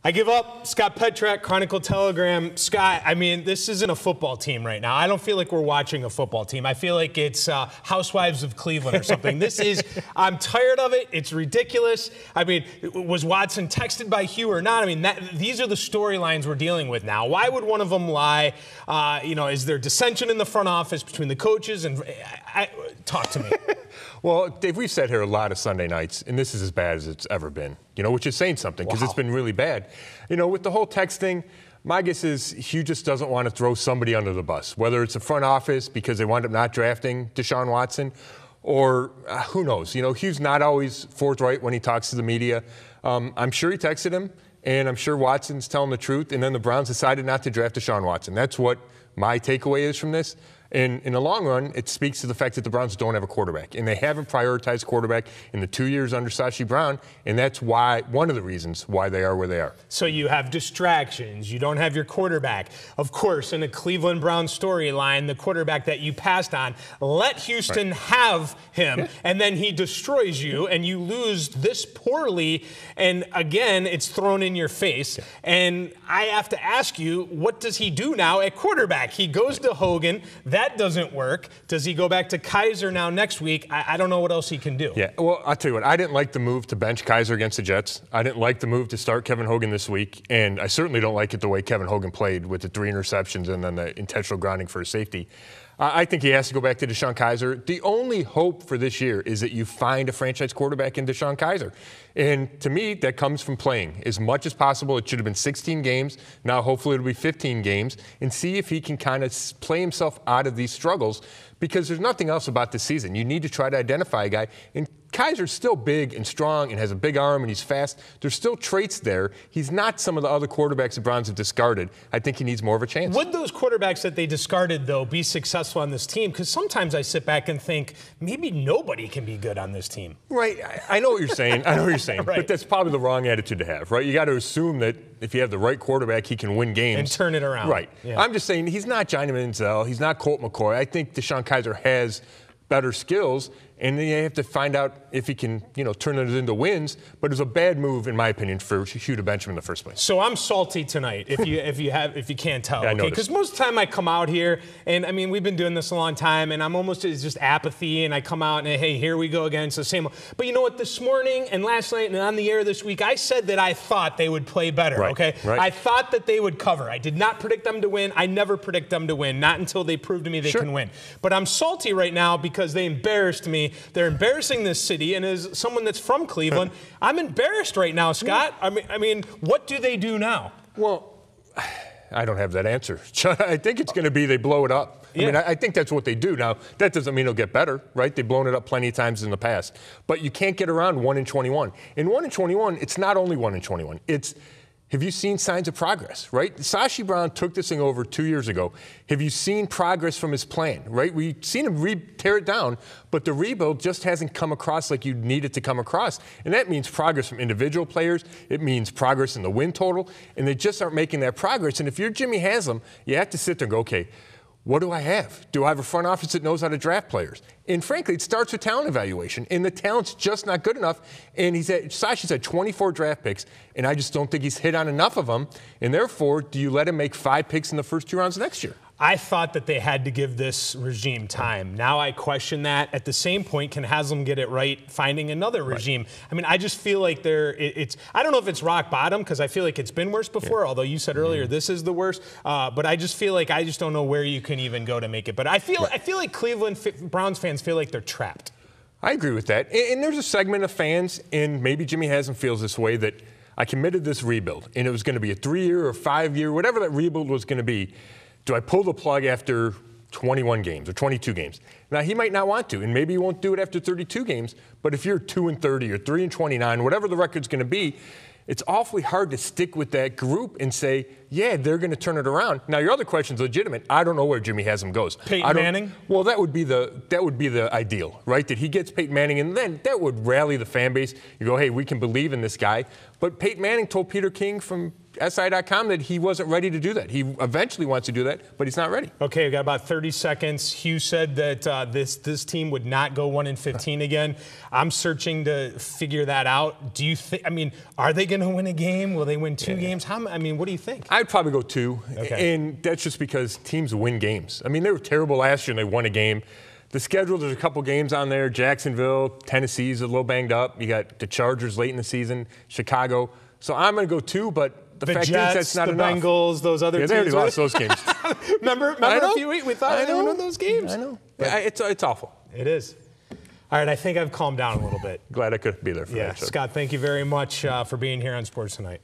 I give up. Scott Petrak, Chronicle Telegram. Scott, I mean, this isn't a football team right now. I don't feel like we're watching a football team. I feel like it's Housewives of Cleveland or something. I'm tired of it. It's ridiculous. I mean, was Watson texted by Hugh or not? I mean, these are the storylines we're dealing with now. Why would one of them lie? Is there dissension in the front office between the coaches? And talk to me. Well, Dave, we've sat here a lot of Sunday nights, and this is as bad as it's ever been, which is saying something because It's been really bad. With the whole text thing, my guess is Hugh just doesn't want to throw somebody under the bus, whether it's the front office because they wound up not drafting Deshaun Watson or who knows. Hugh's not always forthright when he talks to the media. I'm sure he texted him, and I'm sure Watson's telling the truth, and then the Browns decided not to draft Deshaun Watson. That's what my takeaway is from this. And in the long run, it speaks to the fact that the Browns don't have a quarterback. And they haven't prioritized quarterback in the 2 years under Sashi Brown. And that's one of the reasons why they are where they are. So you have distractions. You don't have your quarterback. Of course, in a Cleveland Browns storyline, the quarterback that you passed on, let Houston have him, and then he destroys you, and you lose this poorly. And again, it's thrown in your face. Yeah. And I have to ask you, what does he do now at quarterback? He goes to Hogan. That doesn't work. Does he go back to Kaiser now next week? I don't know what else he can do. Yeah, well, I'll tell you what. I didn't like the move to bench Kaiser against the Jets. I didn't like the move to start Kevin Hogan this week. And I certainly don't like it the way Kevin Hogan played with the 3 interceptions and then the intentional grounding for a safety. I think he has to go back to Deshaun Kaiser. The only hope for this year is that you find a franchise quarterback in Deshaun Kaiser. And to me, that comes from playing as much as possible. It should have been 16 games. Now, hopefully, it'll be 15 games. And see if he can kind of play himself out of these struggles because there's nothing else about this season. You need to try to identify a guy. And Kaiser's still big and strong and has a big arm and he's fast. There's still traits there. He's not some of the other quarterbacks the Browns have discarded. I think he needs more of a chance. Would those quarterbacks that they discarded, though, be successful on this team? Because sometimes I sit back and think maybe nobody can be good on this team. Right. I know what you're saying. Right. Right. But that's probably the wrong attitude to have, right? You got to assume that if you have the right quarterback, he can win games. And turn it around. Right. Yeah. I'm just saying he's not Johnny Manziel. He's not Colt McCoy. I think Deshaun Kaiser has better skills, and then you have to find out if he can, turn it into wins. But it was a bad move, in my opinion, for Hugh to bench him in the first place. So I'm salty tonight, if you can't tell. Yeah, okay? Because most of the time I come out here, and I mean we've been doing this a long time, and I'm almost it's just apathy, and I come out and hey, here we go again. It's the same. But you know what? This morning and last night and on the air this week, I said that I thought they would play better. Right, okay, right. I thought that they would cover. I did not predict them to win. I never predict them to win, not until they prove to me they can win. But I'm salty right now because they embarrassed me. They're embarrassing this city, and as someone that's from Cleveland, I'm embarrassed right now, Scott. I mean, what do they do now? Well, I don't have that answer. I think it's going to be they blow it up. Yeah. I think that's what they do. Now, that doesn't mean it'll get better, right? They've blown it up plenty of times in the past. But you can't get around 1-21. In 1-21, it's not only 1-21. It's have you seen signs of progress, right? Sashi Brown took this thing over 2 years ago. Have you seen progress from his plan, right? We've seen him tear it down, but the rebuild just hasn't come across like you need it to come across. And that means progress from individual players. It means progress in the win total. And they just aren't making that progress. And if you're Jimmy Haslam, you have to sit there and go, okay, what do I have? Do I have a front office that knows how to draft players? And frankly, it starts with talent evaluation, and the talent's just not good enough. And Sashi's had 24 draft picks, and I just don't think he's hit on enough of them. And therefore, do you let him make 5 picks in the first 2 rounds next year? I thought that they had to give this regime time. Now I question that. At the same point, can Haslam get it right finding another regime? Right. I mean, I just feel like I don't know if it's rock bottom because I feel like it's been worse before, although you said earlier this is the worst. But I just feel like I just don't know where you can even go to make it. But I feel like Cleveland Browns fans feel like they're trapped. I agree with that. And there's a segment of fans, and maybe Jimmy Haslam feels this way, that I committed this rebuild, and it was going to be a 3-year or 5-year, whatever that rebuild was going to be. Do I pull the plug after 21 games or 22 games? Now, he might not want to, and maybe he won't do it after 32 games, but if you're 2-30 or 3-29, whatever the record's going to be, it's awfully hard to stick with that group and say, yeah, they're going to turn it around. Now, your other question's legitimate. I don't know where Jimmy Haslam goes. Peyton Manning? Well, that would be the ideal, right? That he gets Peyton Manning, and then that would rally the fan base. You go, hey, we can believe in this guy. But Peyton Manning told Peter King from SI.com that he wasn't ready to do that. He eventually wants to do that, but he's not ready. Okay, we've got about 30 seconds. Hugh said that this team would not go 1-15 again. I'm searching to figure that out. Do you think? I mean, are they going to win a game? Will they win 2 games? I mean, what do you think? I'd probably go 2, okay. And that's just because teams win games. I mean, they were terrible last year and they won a game. The schedule, there's a couple games on there. Jacksonville, Tennessee's a little banged up. You got the Chargers late in the season, Chicago. So I'm going to go 2, but the fact Jets, is that's not the enough. Bengals, those other teams. They already lost those games. remember a few weeks we thought they would win those games. I know. It's awful. It is. All right, I think I've calmed down a little bit. Glad I could be there for that. Scott, thank you very much for being here on Sports Tonight.